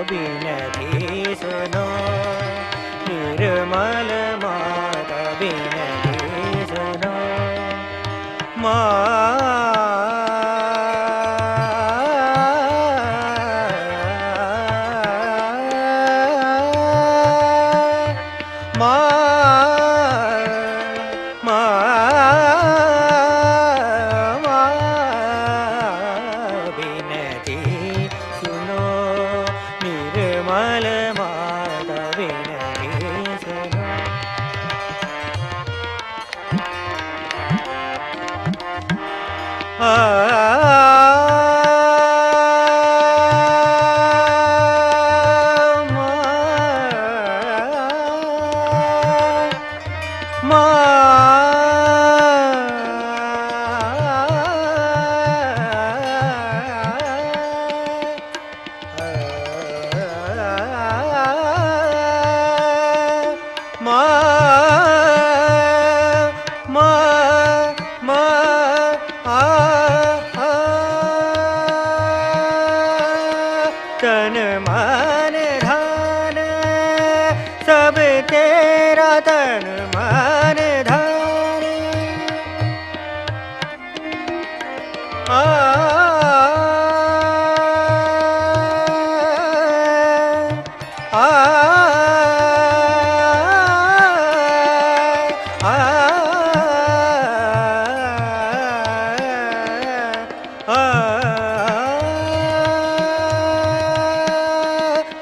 विनती सुनो निर्मल माता विनती सुनो विनती सुनो निर्मल माता विनती सुनो तन मन धन सब तेरा तन मन धन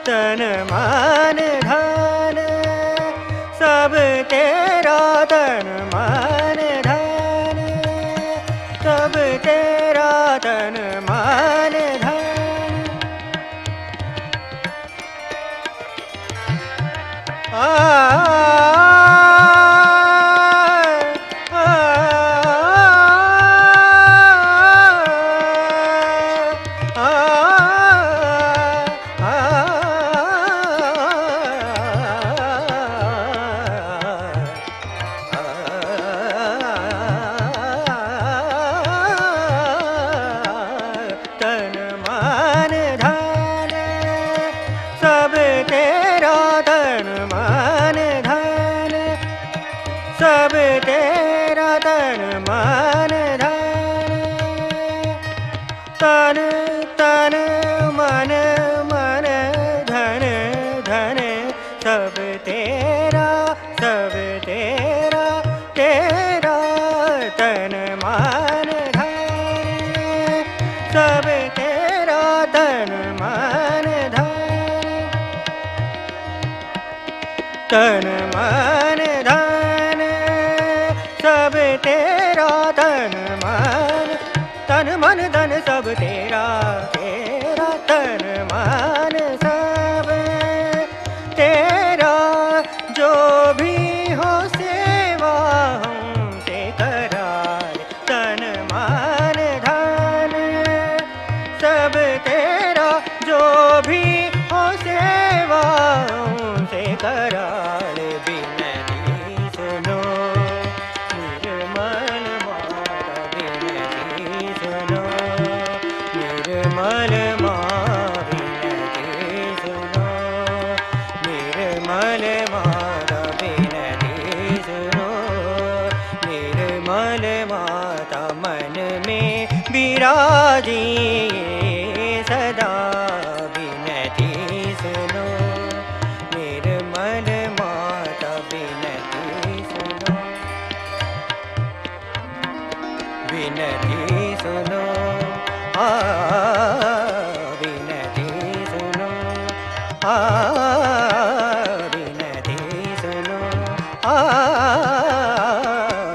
तन मन धन सब तेरा तन मन धन सब तेरा तन मन धन तन मन धन सब तेरा, तन मन धन सब तेरा, तेरा तन मन सब तेरा, जो भी हो सेवा हमसे कराए, तन मन धन सब तेरा, जो भी हो सेवा हमसे कराए, बिनती सुनो निर्मल माता, बिनती सुनो निर्मल माता, बिनती सुनो निर्मल माता, बिनती सुनो निर्मल माता, मन में विराजी सदा, बिनती सुनो निर्मल माता, बिनती सुनो विनती सुनो, विनती सुनो, विनती सुनो,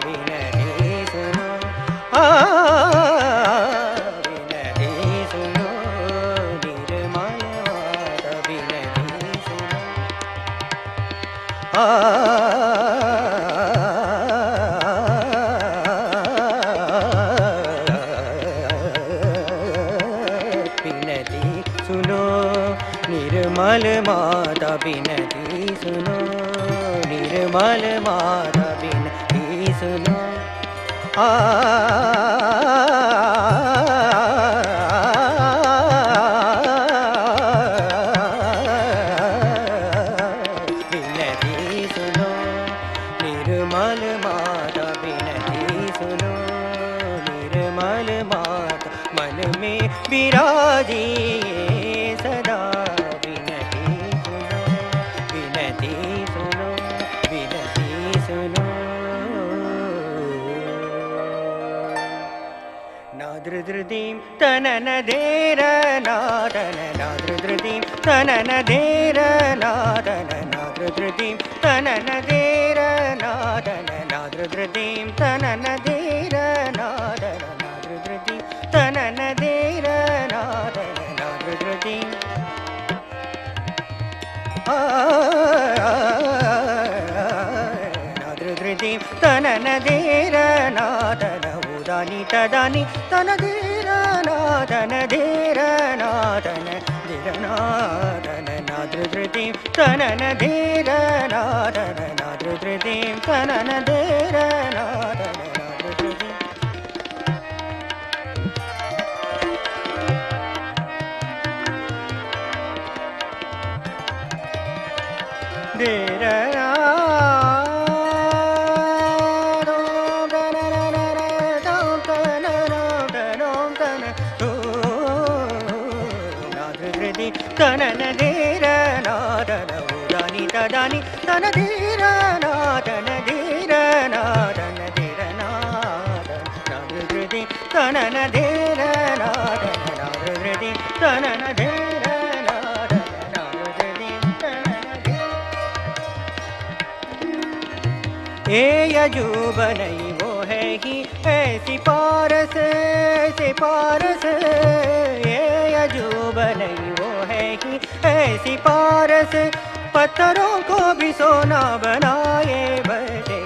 विनती सुनो, विनती सुनो निर्मल माता, विनती सुनो, बिनती सुनो निर्मल माता, बिनती सुनो निर्मल माता, बिनती सुनो, बिनती सुनो निर्मल माता, बिनती सुनो निर्मल माता, मन में विराजी सदा, बिनती सुनो विनती सुनो, विनती सुनो, नाद्रुद्रुदीं तनन धेर नादन, नाद्रुद्रुदीं तनन धेर नादन, नाद्रुद्रुदीं तनन धेर नादन, नाद्रुद्रुदीं तनन धेर नादन, नाद्रुद्रुदीं तनन धेर नादन, नाद्रुद्रुदीं नाद्रुद्रुदीं तनन धेर नादन, उदानी तदानी तन धेर नादन, धेर नादन धेर नादन, नाद्रुद्रुदीं तनन धेर नादन, नाद्रुद्रुदीं तनन धेर नादन, नाद्रुद्रुदीं धेर तनन धेर नादन, उदानी तदानी तन धेर नादन, धेर नादन धेर नादन, नाद्रुद्रुदीं तनन धेर नादन, नाद्रुद्रुदीं तनन धेर नादन, नाद्रुद्रुदीं तनन धेर। ये यजुबनई वो है ही ऐसी पारस, ऐसी पारस, ये यजुबनई वो है ही ऐसी पारस, पत्थरों को भी सोना बनाए बैठे,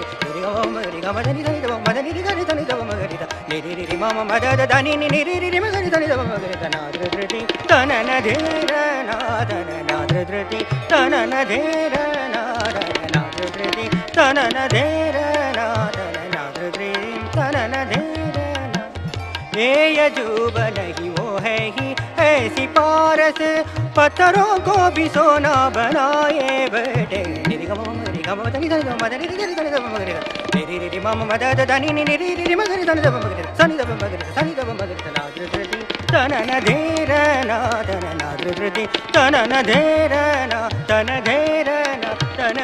मदनी धनी दब मदनी धनी धनी दब मगरिदा, निरी रि मम मदद धनी निरी रि मगरि धनी दब मगरिदा, नाद्रुद्रुदीं तनन धेर नादन, नाद्रुद्रुदीं तनन धेर नादन, नाद्रुद्रुदीं तनन धेर नादन, नाद्रुद्रुदीं तनन धेर नादन, ये यजुबनई वो है ही ऐसी पारस, पत्थरों को भी सोना बनाए बैठे, निरी गम धनी धनी दब मदनी धनी धनी दब मगरिदा, निरी रि मम मदद धनी निरी रि मगरि धनी दब मगरिदा, सनी दब मगरिदा, सनी दब मगरिदा, नाद्रुद्रुदीं तनन धेर नादन, नाद्रुद्रुदीं तनन धेर ना, तन धेर ना, तन